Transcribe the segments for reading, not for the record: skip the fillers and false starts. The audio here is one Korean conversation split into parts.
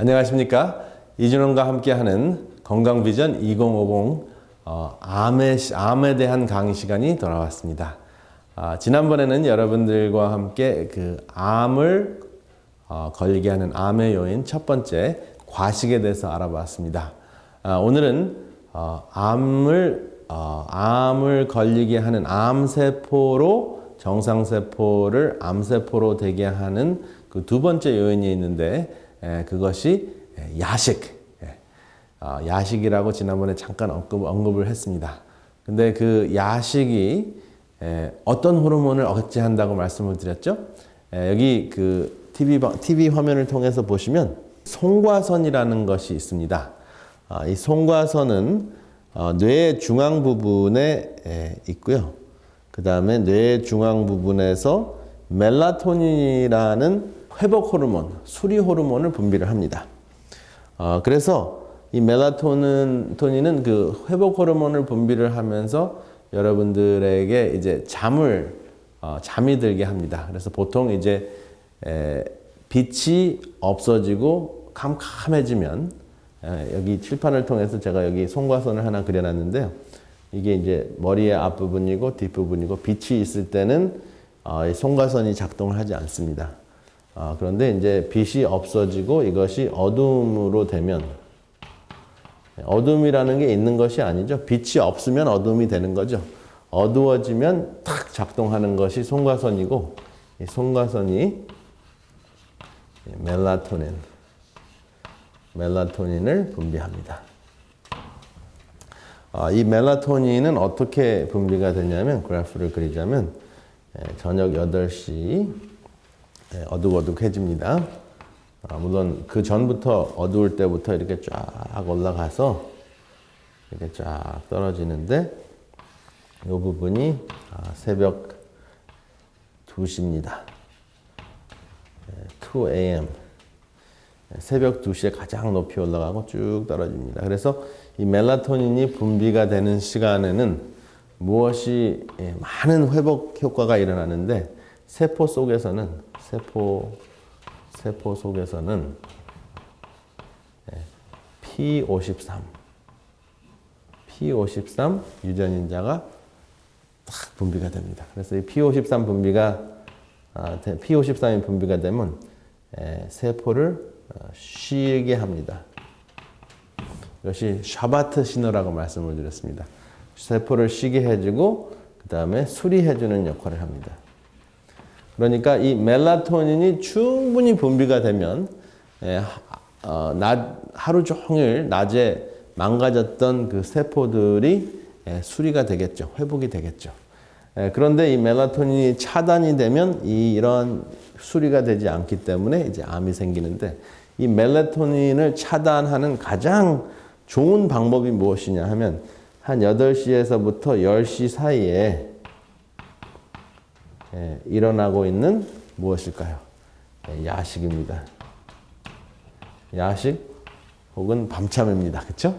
안녕하십니까. 이준원과 함께하는 건강비전 2050 암에 대한 강의 시간이 돌아왔습니다. 지난번에는 여러분들과 함께 그 암을 걸리게 하는 암의 요인 첫 번째 과식에 대해서 알아봤습니다. 오늘은 암을 걸리게 하는 암세포로 정상세포를 암세포로 되게 하는 그 두 번째 요인이 있는데 그것이 야식. 야식이라고 지난번에 잠깐 언급을 했습니다. 근데 그 야식이 어떤 호르몬을 억제한다고 말씀을 드렸죠? 여기 그 TV 화면을 통해서 보시면 송과선이라는 것이 있습니다. 이 송과선은 뇌 중앙 부분에 있고요. 그 다음에 뇌 중앙 부분에서 멜라토닌이라는 회복 호르몬, 수리 호르몬을 분비를 합니다. 그래서 이 멜라토닌은 그 회복 호르몬을 분비를 하면서 여러분들에게 이제 잠이 들게 합니다. 그래서 보통 이제 빛이 없어지고 캄캄해지면 여기 칠판을 통해서 제가 여기 송과선을 하나 그려놨는데요. 이게 이제 머리의 앞부분이고 뒷부분이고 빛이 있을 때는 이 송과선이 작동을 하지 않습니다. 그런데 이제 빛이 없어지고 이것이 어둠으로 되면 어둠이라는 게 있는 것이 아니죠. 빛이 없으면 어둠이 되는 거죠. 어두워지면 탁 작동하는 것이 송과선이고 이 송과선이 멜라토닌을 분비합니다. 이 멜라토닌은 어떻게 분비가 되냐면 그래프를 그리자면 저녁 8시 어둑어둑해집니다. 물론 그 전부터 어두울 때부터 이렇게 쫙 올라가서 이렇게 쫙 떨어지는데 이 부분이 새벽 2시입니다. 2 a.m. 새벽 2시에 가장 높이 올라가고 쭉 떨어집니다. 그래서 이 멜라토닌이 분비가 되는 시간에는 무엇이 많은 회복 효과가 일어나는데 세포 속에서는 P53 유전인자가 딱 분비가 됩니다. 그래서 이 P53이 분비가 되면 세포를 쉬게 합니다. 이것이 샤바트 신호라고 말씀을 드렸습니다. 세포를 쉬게 해주고 그 다음에 수리해주는 역할을 합니다. 그러니까 이 멜라토닌이 충분히 분비가 되면 하루 종일 낮에 망가졌던 그 세포들이 수리가 되겠죠. 회복이 되겠죠. 그런데 이 멜라토닌이 차단이 되면 이런 수리가 되지 않기 때문에 이제 암이 생기는데 이 멜라토닌을 차단하는 가장 좋은 방법이 무엇이냐 하면 한 8시에서부터 10시 사이에 일어나고 있는 무엇일까요? 야식입니다. 야식 혹은 밤참입니다. 그렇죠?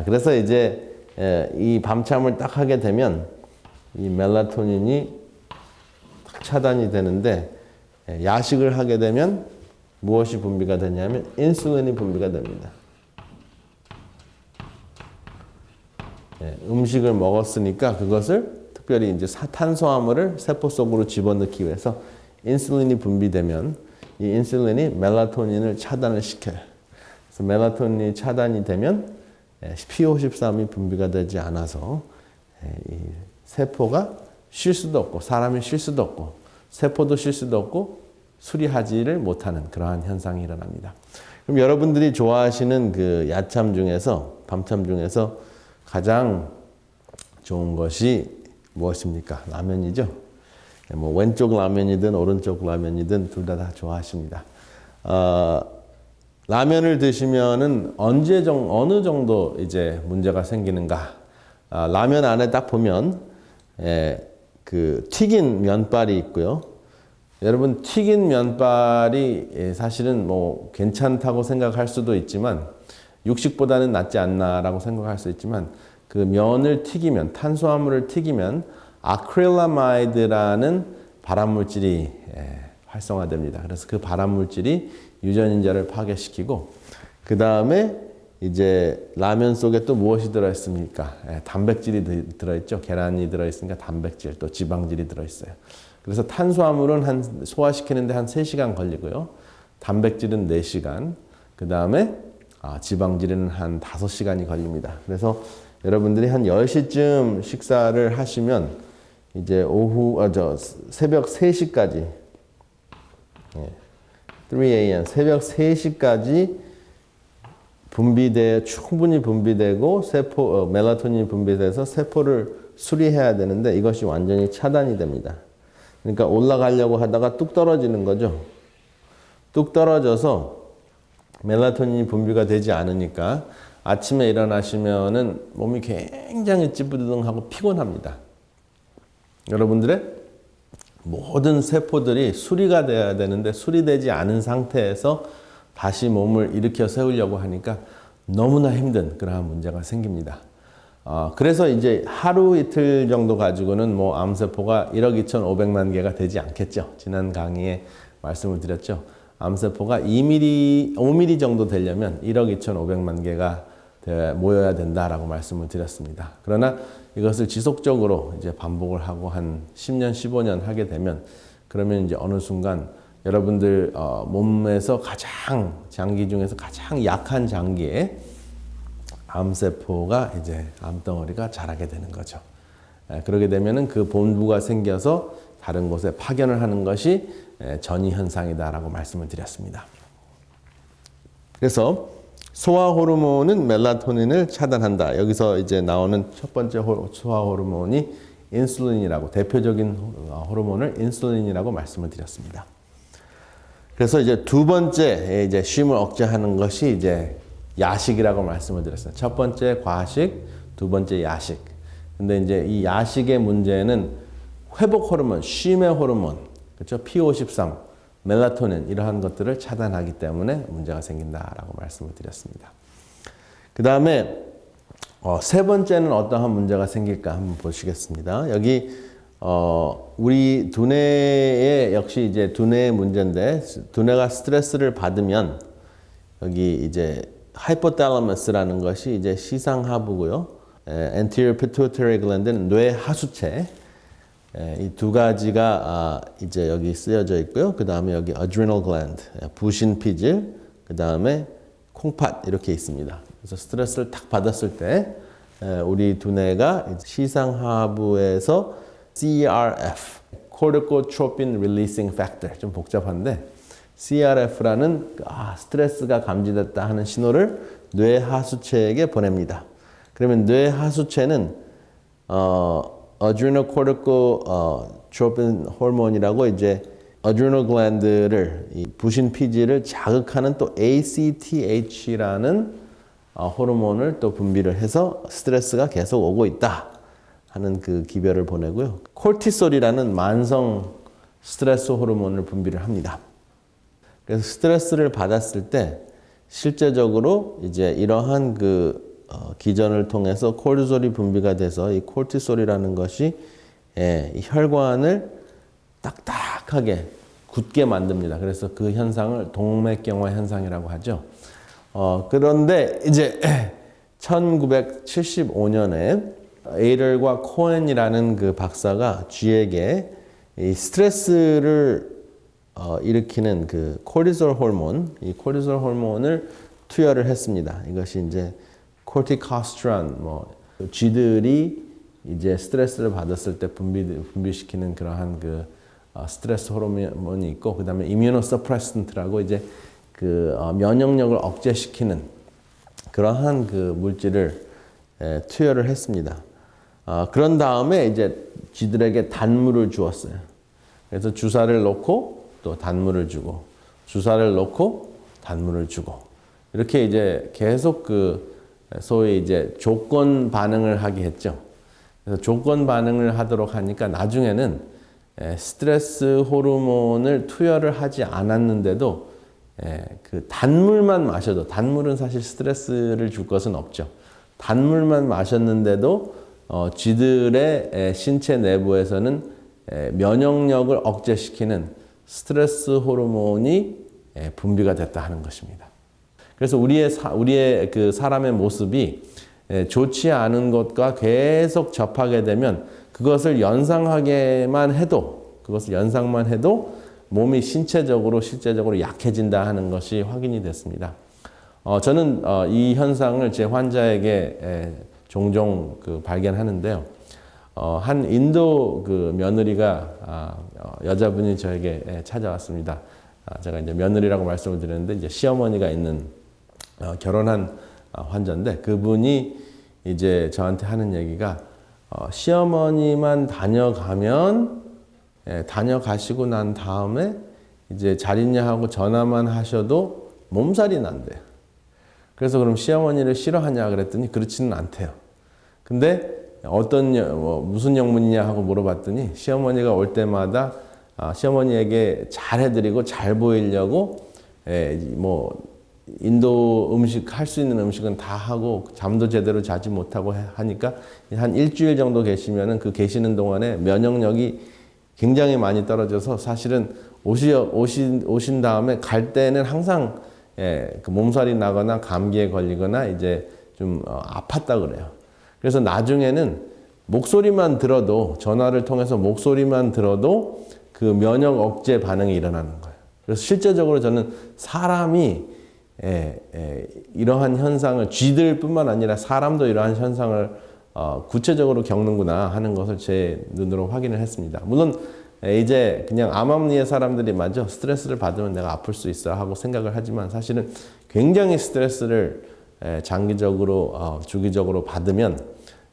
그래서 이제 이 밤참을 딱 하게 되면 이 멜라토닌이 딱 차단이 되는데 야식을 하게 되면 무엇이 분비가 되냐면 인슐린이 분비가 됩니다. 음식을 먹었으니까 그것을 특별히 이제 탄수화물을 세포 속으로 집어넣기 위해서 인슐린이 분비되면 이 인슐린이 멜라토닌을 차단을 시켜요. 그래서 멜라토닌이 차단이 되면 P53이 분비가 되지 않아서 이 세포가 쉴 수도 없고 사람이 쉴 수도 없고 세포도 쉴 수도 없고 수리하지를 못하는 그러한 현상이 일어납니다. 그럼 여러분들이 좋아하시는 그 야참 중에서 밤참 중에서 가장 좋은 것이 무엇입니까? 라면이죠. 뭐 왼쪽 라면이든 오른쪽 라면이든 둘 다 좋아하십니다. 라면을 드시면은 어느 정도 이제 문제가 생기는가? 라면 안에 딱 보면 그 튀긴 면발이 있고요. 여러분 튀긴 면발이 사실은 뭐 괜찮다고 생각할 수도 있지만 육식보다는 낫지 않나라고 생각할 수 있지만 그 면을 튀기면 탄수화물을 튀기면 아크릴라마이드라는 발암물질이 활성화됩니다. 그래서 그 발암물질이 유전인자를 파괴시키고 그 다음에 이제 라면 속에 또 무엇이 들어있습니까? 단백질이 들어있죠. 계란이 들어있으니까 단백질 또 지방질이 들어있어요. 그래서 탄수화물은 소화시키는데 한 3시간 걸리고요. 단백질은 4시간, 그 다음에 지방질은 한 5시간이 걸립니다. 그래서 여러분들이 한 10시쯤 식사를 하시면 이제 새벽 3시까지 3 a.m. 새벽 3시까지 충분히 분비되고 멜라토닌이 분비돼서 세포를 수리해야 되는데 이것이 완전히 차단이 됩니다. 그러니까 올라가려고 하다가 뚝 떨어지는 거죠. 뚝 떨어져서 멜라토닌이 분비가 되지 않으니까 아침에 일어나시면은 몸이 굉장히 찌뿌드둥하고 피곤합니다. 여러분들의 모든 세포들이 수리가 돼야 되는데 수리되지 않은 상태에서 다시 몸을 일으켜 세우려고 하니까 너무나 힘든 그러한 문제가 생깁니다. 그래서 이제 하루 이틀 정도 가지고는 뭐 암세포가 1억 2,500만 개가 되지 않겠죠. 지난 강의에 말씀을 드렸죠. 암세포가 5mm 정도 되려면 1억 2,500만 개가 모여야 된다라고 말씀을 드렸습니다. 그러나 이것을 지속적으로 이제 반복을 하고 한 10년, 15년 하게 되면 그러면 이제 어느 순간 여러분들 몸에서 장기 중에서 가장 약한 장기에 암세포가 이제 암덩어리가 자라게 되는 거죠. 그러게 되면은 그 본부가 생겨서 다른 곳에 파견을 하는 것이 전이 현상이다라고 말씀을 드렸습니다. 그래서 소화 호르몬은 멜라토닌을 차단한다. 여기서 이제 나오는 첫 번째 소화 호르몬이 인슐린이라고 대표적인 호르몬을 인슐린이라고 말씀을 드렸습니다. 그래서 이제 두 번째 이제 쉼을 억제하는 것이 이제 야식이라고 말씀을 드렸어요. 첫 번째 과식, 두 번째 야식. 근데 이제 이 야식의 문제는 회복 호르몬, 쉼의 호르몬, 그렇죠? P53, 멜라토닌 이러한 것들을 차단하기 때문에 문제가 생긴다라고 말씀을 드렸습니다. 그 다음에 세 번째는 어떠한 문제가 생길까 한번 보시겠습니다. 여기 우리 두뇌의 역시 이제 두뇌의 문제인데 두뇌가 스트레스를 받으면 여기 이제 하이포탈라머스라는 것이 이제 시상하부고요. anterior pituitary gland는 뇌 하수체. 이 두 가지가 이제 여기 쓰여져 있고요. 그 다음에 여기 adrenal gland, 부신 피질, 그 다음에 콩팥 이렇게 있습니다. 그래서 스트레스를 딱 받았을 때 우리 두뇌가 시상하부에서 CRF, corticotropin releasing factor, 좀 복잡한데 CRF라는 스트레스가 감지됐다 하는 신호를 뇌 하수체에게 보냅니다. 그러면 뇌 하수체는 adrenocorticotropin 호르몬이라고 이제 adrenal gland를 이 부신 피질을 자극하는 또 ACTH라는 호르몬을 또 분비를 해서 스트레스가 계속 오고 있다 하는 그 기별을 보내고요. 코르티솔이라는 만성 스트레스 호르몬을 분비를 합니다. 그래서 스트레스를 받았을 때 실제적으로 이제 이러한 기전을 통해서 코르티솔이 분비가 돼서 이 코르티솔이라는 것이 이 혈관을 딱딱하게 굳게 만듭니다. 그래서 그 현상을 동맥경화 현상이라고 하죠. 그런데 이제 1975년에 에이럴과 코엔이라는 그 박사가 쥐에게 이 스트레스를 일으키는 그 코르티솔 호르몬, 이 코르티솔 호르몬을 투여를 했습니다. 이것이 이제 코르티코스테론, 쥐들이 이제 스트레스를 받았을 때 분비시키는 그러한 그 스트레스 호르몬이 있고, 그 다음에 이뮤노서프레센트라고 이제 그 면역력을 억제시키는 그러한 그 물질을 투여를 했습니다. 그런 다음에 이제 쥐들에게 단물을 주었어요. 그래서 주사를 놓고 또 단물을 주고, 주사를 놓고 단물을 주고, 이렇게 이제 계속 소위 이제 조건 반응을 하게 했죠. 그래서 조건 반응을 하도록 하니까 나중에는 스트레스 호르몬을 투여를 하지 않았는데도 그 단물만 마셔도, 단물은 사실 스트레스를 줄 것은 없죠. 단물만 마셨는데도 쥐들의 신체 내부에서는 면역력을 억제시키는 스트레스 호르몬이 분비가 됐다 하는 것입니다. 그래서 우리의 그 사람의 모습이 좋지 않은 것과 계속 접하게 되면 그것을 연상만 해도 몸이 신체적으로 실제적으로 약해진다 하는 것이 확인이 됐습니다. 저는 이 현상을 제 환자에게 종종 발견하는데요. 한 인도 며느리가 여자분이 저에게 찾아왔습니다. 제가 이제 며느리라고 말씀을 드렸는데 이제 시어머니가 있는 결혼한 환자인데 그분이 이제 저한테 하는 얘기가 시어머니만 다녀가시고 난 다음에 이제 잘 있냐 하고 전화만 하셔도 몸살이 난대요. 그래서 그럼 시어머니를 싫어하냐 그랬더니 그렇지는 않대요. 근데 무슨 영문이냐 하고 물어봤더니 시어머니가 올 때마다 시어머니에게 잘 해드리고 잘 보이려고 인도 음식 할 수 있는 음식은 다 하고 잠도 제대로 자지 못하고 하니까 한 일주일 정도 계시면은 그 계시는 동안에 면역력이 굉장히 많이 떨어져서 사실은 오신 다음에 갈 때는 항상 그 몸살이 나거나 감기에 걸리거나 이제 좀 아팠다 그래요. 그래서 나중에는 목소리만 들어도 전화를 통해서 목소리만 들어도 그 면역 억제 반응이 일어나는 거예요. 그래서 실제적으로 저는 사람이 이러한 현상을 쥐들뿐만 아니라 사람도 이러한 현상을 구체적으로 겪는구나 하는 것을 제 눈으로 확인을 했습니다. 물론 이제 그냥 암암리의 사람들이 맞아 스트레스를 받으면 내가 아플 수 있어 하고 생각을 하지만 사실은 굉장히 스트레스를 장기적으로 주기적으로 받으면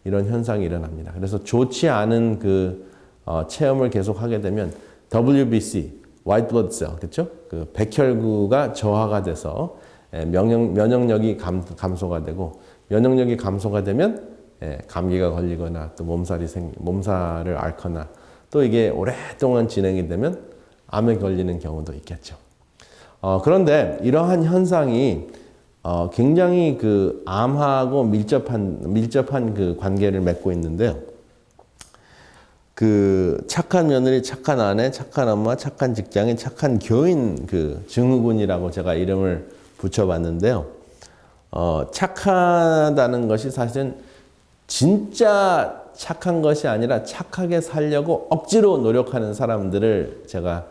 이런 현상이 일어납니다. 그래서 좋지 않은 체험을 계속 하게 되면 WBC, White Blood Cell, 그렇죠? 그 백혈구가 저하가 돼서 면역력이 감소가 되고 면역력이 감소가 되면 감기가 걸리거나 또 몸살을 앓거나 또 이게 오랫동안 진행이 되면 암에 걸리는 경우도 있겠죠. 그런데 이러한 현상이 굉장히 암하고 밀접한 그 관계를 맺고 있는데요. 그 착한 며느리, 착한 아내, 착한 엄마, 착한 직장인, 착한 교인 증후군이라고 제가 이름을 붙여봤는데요. 착하다는 것이 사실은 진짜 착한 것이 아니라 착하게 살려고 억지로 노력하는 사람들을 제가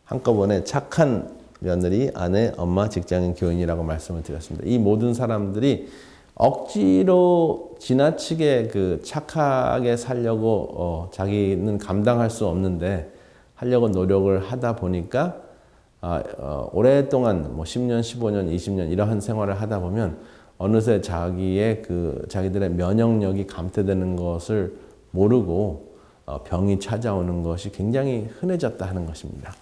한꺼번에 착한 며느리, 아내, 엄마, 직장인, 교인이라고 말씀을 드렸습니다. 이 모든 사람들이 억지로 지나치게 착하게 살려고 자기는 감당할 수 없는데 하려고 노력을 하다 보니까 오랫동안 10년, 15년, 20년 이러한 생활을 하다 보면 어느새 자기들의 면역력이 감퇴되는 것을 모르고 병이 찾아오는 것이 굉장히 흔해졌다 하는 것입니다.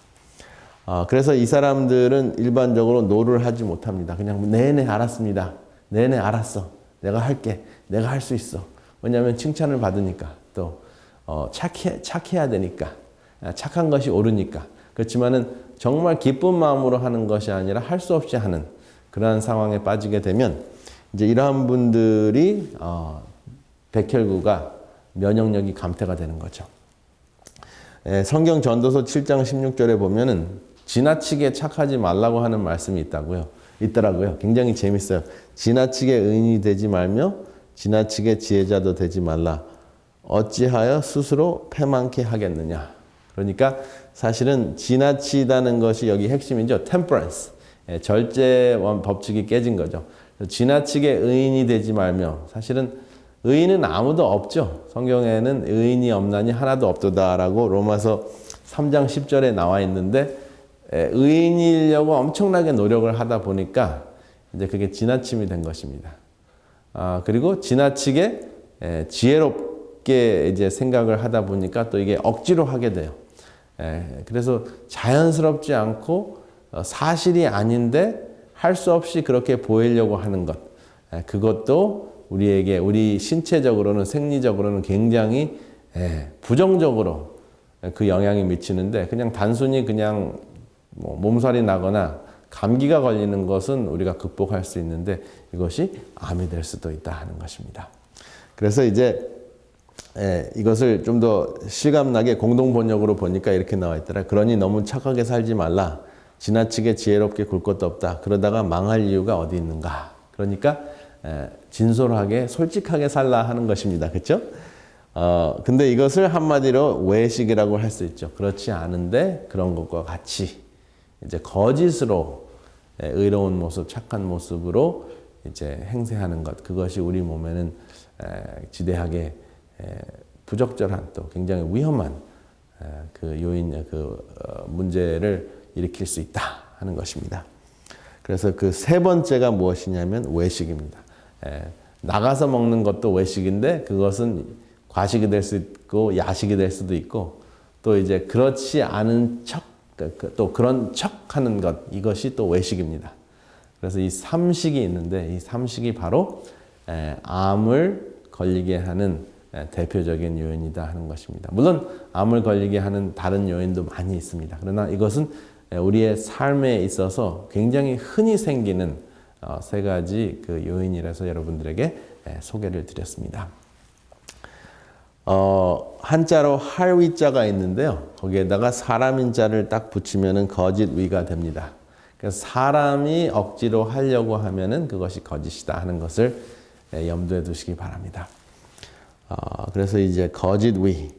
그래서 이 사람들은 일반적으로 노를 하지 못합니다. 그냥 네네 알았습니다. 네네 알았어. 내가 할게. 내가 할 수 있어. 왜냐하면 칭찬을 받으니까 또 착해야 되니까 착한 것이 옳으니까. 그렇지만은 정말 기쁜 마음으로 하는 것이 아니라 할 수 없이 하는 그러한 상황에 빠지게 되면 이제 이러한 분들이 백혈구가 면역력이 감퇴가 되는 거죠. 성경 전도서 7장 16절에 보면은 지나치게 착하지 말라고 하는 말씀이 있더라고요. 굉장히 재밌어요. 지나치게 의인이 되지 말며 지나치게 지혜자도 되지 말라. 어찌하여 스스로 패망케 하겠느냐. 그러니까 사실은 지나치다는 것이 여기 핵심이죠. temperance. 절제 법칙이 깨진 거죠. 지나치게 의인이 되지 말며 사실은 의인은 아무도 없죠. 성경에는 의인이 없나니 하나도 없도다라고 로마서 3장 10절에 나와 있는데 의인이려고 엄청나게 노력을 하다 보니까 이제 그게 지나침이 된 것입니다. 그리고 지나치게 지혜롭게 이제 생각을 하다 보니까 또 이게 억지로 하게 돼요. 그래서 자연스럽지 않고 사실이 아닌데 할 수 없이 그렇게 보이려고 하는 것. 그것도 우리 신체적으로는 생리적으로는 굉장히 부정적으로 그 영향이 미치는데 그냥 단순히 몸살이 나거나 감기가 걸리는 것은 우리가 극복할 수 있는데 이것이 암이 될 수도 있다 하는 것입니다. 그래서 이제 이것을 좀 더 실감나게 공동번역으로 보니까 이렇게 나와 있더라. 그러니 너무 착하게 살지 말라. 지나치게 지혜롭게 굴 것도 없다. 그러다가 망할 이유가 어디 있는가. 그러니까 진솔하게 솔직하게 살라 하는 것입니다. 그렇죠? 근데 이것을 한마디로 외식이라고 할 수 있죠. 그렇지 않은데 그런 것과 같이 이제 거짓으로 의로운 모습, 착한 모습으로 이제 행세하는 것. 그것이 우리 몸에는 지대하게 부적절한 또 굉장히 위험한 그 요인, 문제를 일으킬 수 있다 하는 것입니다. 그래서 그 세 번째가 무엇이냐면 외식입니다. 나가서 먹는 것도 외식인데 그것은 과식이 될 수 있고 야식이 될 수도 있고 또 이제 그렇지 않은 척, 또 그런 척 하는 것, 이것이 또 외식입니다. 그래서 이 삼식이 있는데 이 삼식이 바로 암을 걸리게 하는 대표적인 요인이다 하는 것입니다. 물론 암을 걸리게 하는 다른 요인도 많이 있습니다. 그러나 이것은 우리의 삶에 있어서 굉장히 흔히 생기는 세 가지 그 요인이라서 여러분들에게 소개를 드렸습니다. 한자로 할위자가 있는데요. 거기에다가 사람인자를 딱 붙이면은 거짓위가 됩니다. 그래서 사람이 억지로 하려고 하면은 그것이 거짓이다 하는 것을 염두에 두시기 바랍니다. 그래서 이제 거짓위,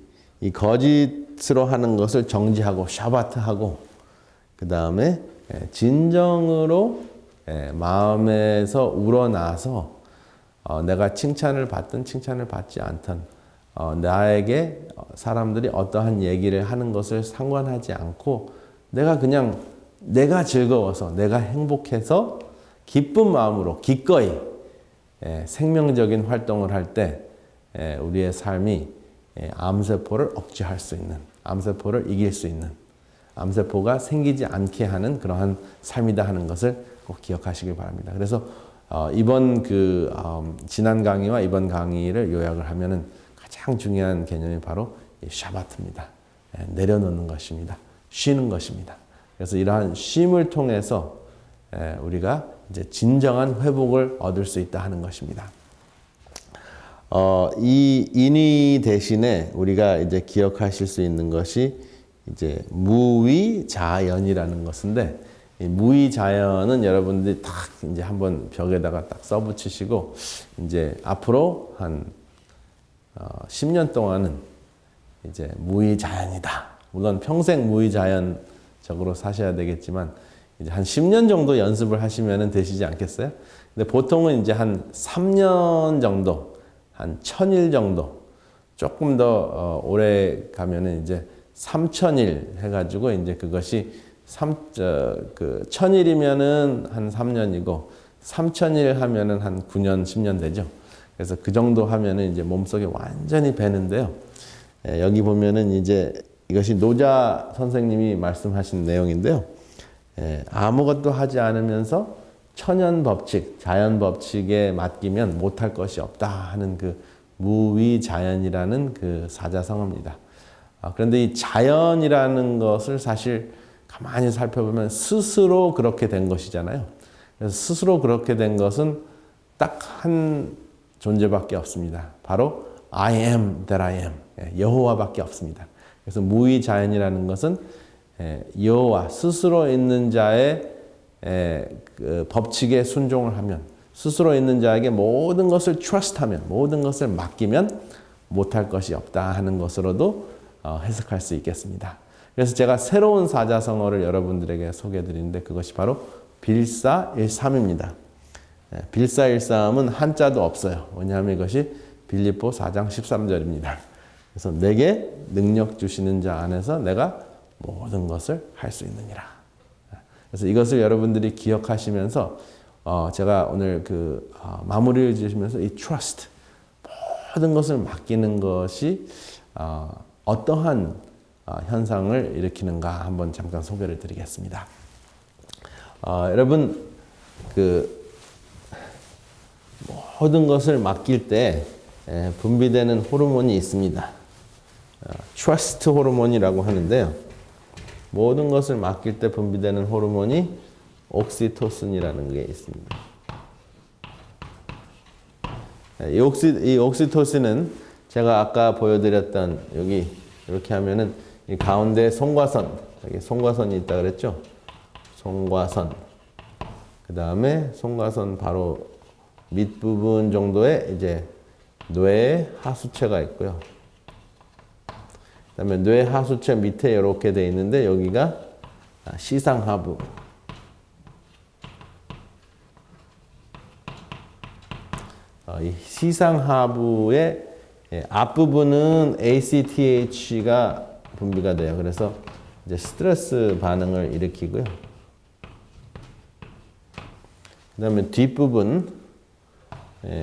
이 거짓으로 하는 것을 정지하고 샤바트하고 그 다음에 진정으로 마음에서 우러나서 내가 칭찬을 받든 칭찬을 받지 않든 나에게 사람들이 어떠한 얘기를 하는 것을 상관하지 않고 내가 그냥 내가 즐거워서 내가 행복해서 기쁜 마음으로 기꺼이 생명적인 활동을 할 때 우리의 삶이 암세포를 억제할 수 있는, 암세포를 이길 수 있는, 암세포가 생기지 않게 하는 그러한 삶이다 하는 것을 꼭 기억하시길 바랍니다. 그래서 이번 지난 강의와 이번 강의를 요약을 하면은 가장 중요한 개념이 바로 이 샤바트입니다. 내려놓는 것입니다. 쉬는 것입니다. 그래서 이러한 쉼을 통해서 우리가 이제 진정한 회복을 얻을 수 있다 하는 것입니다. 이 인위 대신에 우리가 이제 기억하실 수 있는 것이 이제 무위자연이라는 것인데, 이 무위자연은 여러분들이 딱 이제 한번 벽에다가 딱 써붙이시고 이제 앞으로 한 10년 동안은 이제 무위자연이다. 물론 평생 무위자연적으로 사셔야 되겠지만 이제 한 10년 정도 연습을 하시면 되시지 않겠어요? 근데 보통은 이제 한 3년 정도, 한 1000일 정도, 조금 더 오래 가면은 이제 3000일 해가지고 이제 그것이 1000일이면은 한 3년이고 3000일 하면은 한 9년, 10년 되죠. 그래서 그 정도 하면은 이제 몸속에 완전히 배는데요. 여기 보면은 이제 이것이 노자 선생님이 말씀하신 내용인데요. 아무것도 하지 않으면서 천연 법칙, 자연 법칙에 맡기면 못할 것이 없다 하는 그 무위자연이라는 그 사자성어입니다. 그런데 이 자연이라는 것을 사실 가만히 살펴보면 스스로 그렇게 된 것이잖아요. 그래서 스스로 그렇게 된 것은 딱 한 존재밖에 없습니다. 바로 I am that I am. 여호와밖에 없습니다. 그래서 무위자연이라는 것은 여호와 스스로 있는 자의 그 법칙에 순종을 하면, 스스로 있는 자에게 모든 것을 trust하면, 모든 것을 맡기면 못할 것이 없다 하는 것으로도 해석할 수 있겠습니다. 그래서 제가 새로운 사자성어를 여러분들에게 소개해드리는데 그것이 바로 빌사일삼입니다. 빌사일삼은 한자도 없어요. 왜냐하면 이것이 빌립보 4장 13절입니다. 그래서 내게 능력 주시는 자 안에서 내가 모든 것을 할 수 있느니라. 그래서 이것을 여러분들이 기억하시면서 제가 오늘 마무리를 지으시면서 이 trust, 모든 것을 맡기는 것이 어떠한 현상을 일으키는가 한번 잠깐 소개를 드리겠습니다. 여러분 모든 것을 맡길 때 분비되는 호르몬이 있습니다. 트러스트 호르몬이라고 하는데요. 모든 것을 맡길 때 분비되는 호르몬이 옥시토신이라는 게 있습니다. 이 옥시토신은 제가 아까 보여드렸던 여기 이렇게 하면은 이 가운데 송과선, 여기 송과선이 있다 그랬죠? 송과선. 그 다음에 송과선 바로 밑부분 정도에 이제 뇌 하수체가 있고요. 그 다음에 뇌 하수체 밑에 이렇게 돼 있는데 여기가 시상하부. 이 시상하부의 앞부분은 ACTH가 분비가 돼요. 그래서 이제 스트레스 반응을 일으키고요. 그 다음에 뒷부분,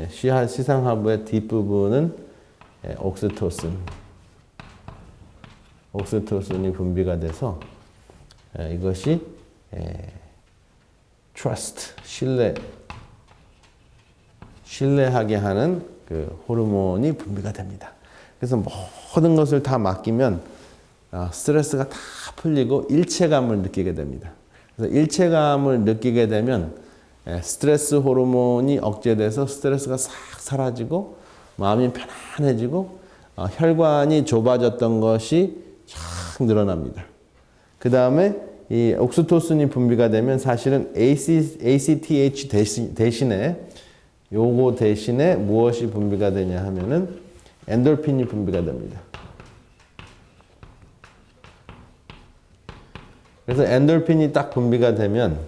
시상하부의 뒷부분은 옥시토신이 분비가 돼서 이것이 trust, 신뢰하게 하는 그 호르몬이 분비가 됩니다. 그래서 모든 것을 다 맡기면 스트레스가 다 풀리고 일체감을 느끼게 됩니다. 그래서 일체감을 느끼게 되면 스트레스 호르몬이 억제돼서 스트레스가 싹 사라지고 마음이 편안해지고 혈관이 좁아졌던 것이 쫙 늘어납니다. 그 다음에 이 옥시토신이 분비가 되면 사실은 ACTH 대신에 요거 대신에 무엇이 분비가 되냐 하면은 엔돌핀이 분비가 됩니다. 그래서 엔돌핀이 딱 분비가 되면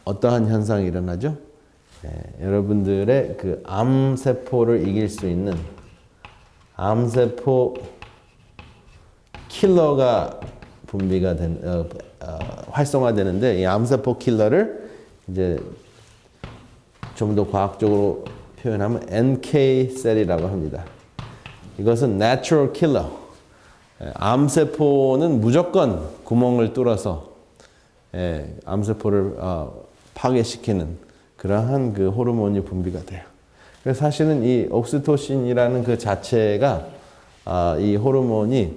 어떠한 현상이 일어나죠? 여러분들의 그 암세포를 이길 수 있는 암세포 킬러가 분비가 활성화되는데 이 암세포 킬러를 이제 좀 더 과학적으로 표현하면 NK 셀이라고 합니다. 이것은 natural killer. 암세포는 무조건 구멍을 뚫어서 암세포를 파괴시키는 그러한 그 호르몬이 분비가 돼요. 그래서 사실은 이 옥시토신이라는 그 자체가 이 호르몬이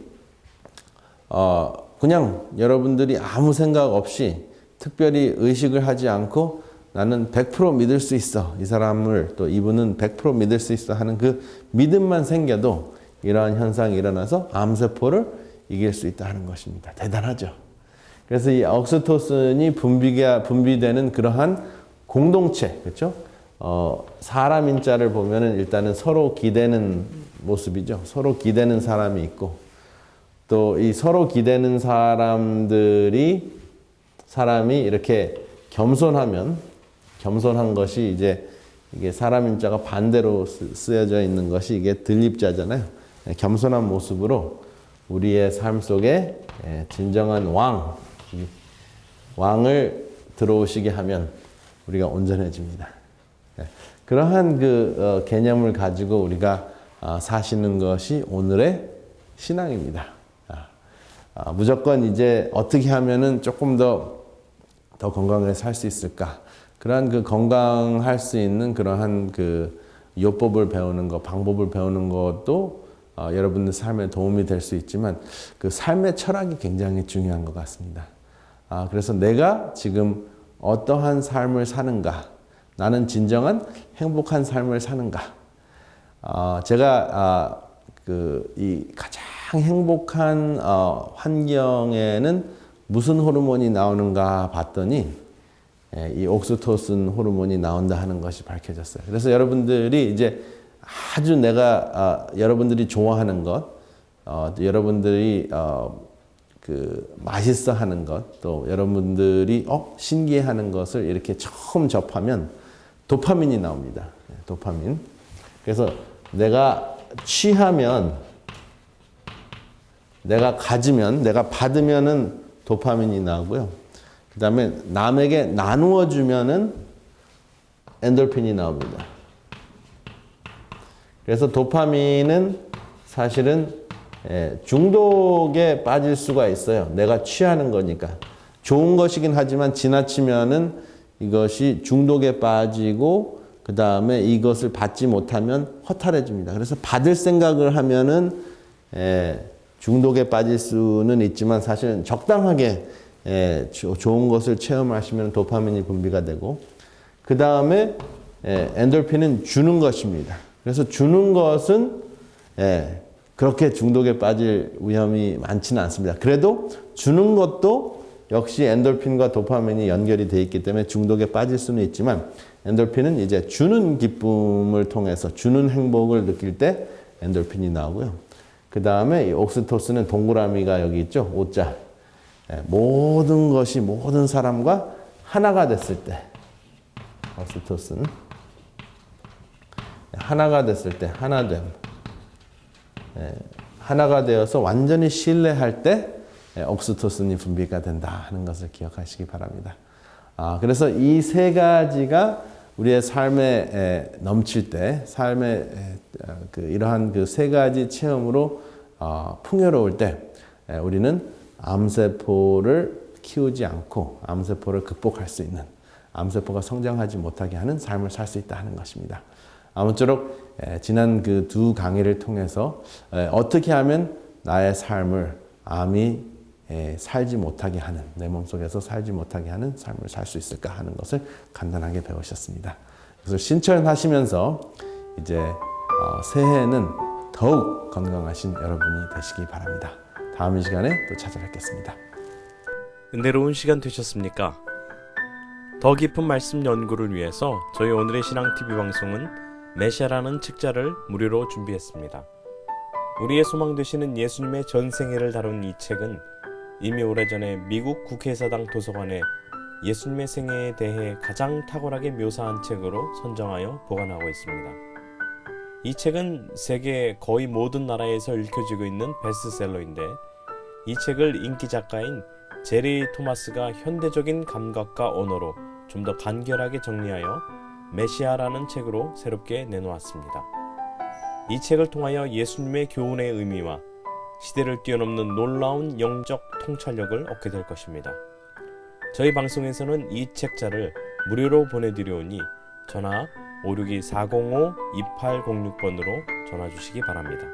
그냥 여러분들이 아무 생각 없이 특별히 의식을 하지 않고 나는 100% 믿을 수 있어. 이 사람을 또 이분은 100% 믿을 수 있어 하는 그 믿음만 생겨도 이러한 현상이 일어나서 암세포를 이길 수 있다 하는 것입니다. 대단하죠. 그래서 이 옥시토신이 분비되는 그러한 공동체, 그렇죠? 사람 인자를 보면은 일단은 서로 기대는 모습이죠. 서로 기대는 사람이 있고 또 이 서로 기대는 사람이 이렇게 겸손한 것이 이제 이게 사람 인자가 반대로 쓰여져 있는 것이 이게 들립자잖아요. 겸손한 모습으로 우리의 삶 속에 진정한 왕을 들어오시게 하면 우리가 온전해집니다. 그러한 그 개념을 가지고 우리가 사시는 것이 오늘의 신앙입니다. 무조건 이제 어떻게 하면은 조금 더 건강하게 살 수 있을까? 그러한 그 건강할 수 있는 그러한 그 요법을 배우는 것, 방법을 배우는 것도 여러분들 삶에 도움이 될 수 있지만 그 삶의 철학이 굉장히 중요한 것 같습니다. 그래서 내가 지금 어떠한 삶을 사는가? 나는 진정한 행복한 삶을 사는가? 제가 이 가장 행복한 환경에는 무슨 호르몬이 나오는가 봤더니 이 옥시토신 호르몬이 나온다 하는 것이 밝혀졌어요. 그래서 여러분들이 이제 아주 내가 여러분들이 좋아하는 것, 여러분들이 그 맛있어 하는 것, 또 여러분들이 신기해하는 것을 이렇게 처음 접하면 도파민이 나옵니다. 도파민. 그래서 내가 취하면, 내가 가지면, 내가 받으면은 도파민이 나오고요. 그 다음에 남에게 나누어 주면은 엔돌핀이 나옵니다. 그래서 도파민은 사실은 중독에 빠질 수가 있어요. 내가 취하는 거니까. 좋은 것이긴 하지만 지나치면은 이것이 중독에 빠지고 그 다음에 이것을 받지 못하면 허탈해집니다. 그래서 받을 생각을 하면은 중독에 빠질 수는 있지만 사실은 적당하게 좋은 것을 체험하시면 도파민이 분비가 되고 그 다음에 엔돌핀은 주는 것입니다. 그래서 주는 것은 그렇게 중독에 빠질 위험이 많지는 않습니다. 그래도 주는 것도 역시 엔돌핀과 도파민이 연결이 돼 있기 때문에 중독에 빠질 수는 있지만 엔돌핀은 이제 주는 기쁨을 통해서 주는 행복을 느낄 때 엔돌핀이 나오고요. 그 다음에 이 옥시토신은 동그라미가 여기 있죠. O자. 모든 것이 모든 사람과 하나가 됐을 때 옥시토신 하나가 됐을 때 하나됨 하나가 되어서 완전히 신뢰할 때 옥시토신이 분비가 된다 하는 것을 기억하시기 바랍니다. 그래서 이 세 가지가 우리의 삶에 넘칠 때, 삶의 이러한 그 세 가지 체험으로 풍요로울 때, 우리는 암세포를 키우지 않고 암세포를 극복할 수 있는, 암세포가 성장하지 못하게 하는 삶을 살 수 있다 하는 것입니다. 아무쪼록 지난 그 두 강의를 통해서 어떻게 하면 나의 삶을 암이 살지 못하게 하는, 내 몸속에서 살지 못하게 하는 삶을 살 수 있을까 하는 것을 간단하게 배우셨습니다. 그래서 신천하시면서 이제 새해에는 더욱 건강하신 여러분이 되시기 바랍니다. 다음 시간에 또 찾아뵙겠습니다. 은혜로운 시간 되셨습니까? 더 깊은 말씀 연구를 위해서 저희 오늘의 신앙TV 방송은 메시아라는 책자를 무료로 준비했습니다. 우리의 소망 되시는 예수님의 전생애를 다룬 이 책은 이미 오래전에 미국 국회의사당 도서관에 예수님의 생애에 대해 가장 탁월하게 묘사한 책으로 선정하여 보관하고 있습니다. 이 책은 세계 거의 모든 나라에서 읽혀지고 있는 베스트셀러인데 이 책을 인기 작가인 제리 토마스가 현대적인 감각과 언어로 좀 더 간결하게 정리하여 메시아라는 책으로 새롭게 내놓았습니다. 이 책을 통하여 예수님의 교훈의 의미와 시대를 뛰어넘는 놀라운 영적 통찰력을 얻게 될 것입니다. 저희 방송에서는 이 책자를 무료로 보내드려오니 전화 562-405-2806번으로 전화 주시기 바랍니다.